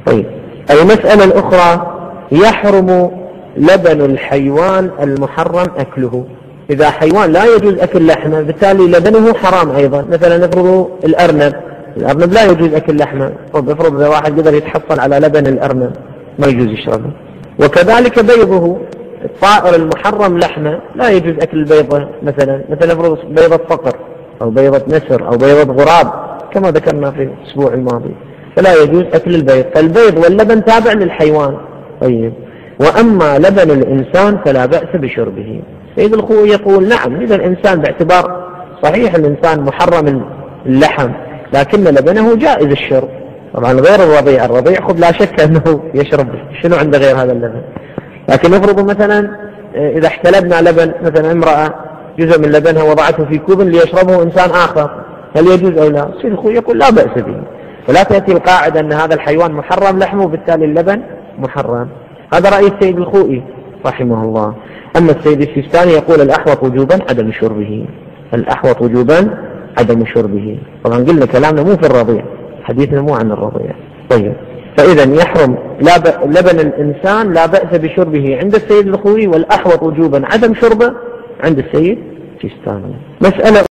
طيب، المسألة الأخرى: يحرم لبن الحيوان المحرم أكله. إذا حيوان لا يجوز أكل لحمه بالتالي لبنه حرام أيضا. مثلا نفرض الأرنب لا يجوز أكل لحمه، افرض إذا واحد قدر يتحصل على لبن الأرنب ما يجوز يشربه. وكذلك بيضه، الطائر المحرم لحمه لا يجوز أكل البيضة. مثلا افرض بيضة صقر أو بيضة نسر أو بيضة غراب كما ذكرنا في الأسبوع الماضي، فلا يجوز أكل البيض. فالبيض واللبن تابع للحيوان. طيب، وأما لبن الإنسان فلا بأس بشربه. سيد الخوئي يقول: نعم، إذا الإنسان باعتبار صحيح الإنسان محرم اللحم لكن لبنه جائز الشرب، طبعا غير الرضيع خذ لا شك أنه يشرب، شنو عنده غير هذا اللبن. لكن نفرض مثلا إذا احتلبنا لبن، مثلا امرأة جزء من لبنها وضعته في كوب ليشربه إنسان آخر، هل يجوز أو لا؟ سيد الخوئي يقول: لا بأس به، ولا تأتي القاعدة أن هذا الحيوان محرم لحمه وبالتالي اللبن محرم. هذا رأي السيد الخوئي رحمه الله. أما السيد السيستاني يقول: الأحوط وجوبا عدم شربه، الأحوط وجوبا عدم شربه. طبعا قلنا كلامنا مو في الرضيع، حديثنا مو عن الرضيع. طيب، فإذا يحرم لبن الإنسان لا بأس بشربه عند السيد الخوئي، والأحوط وجوبا عدم شربه عند السيد السيستاني. مسألة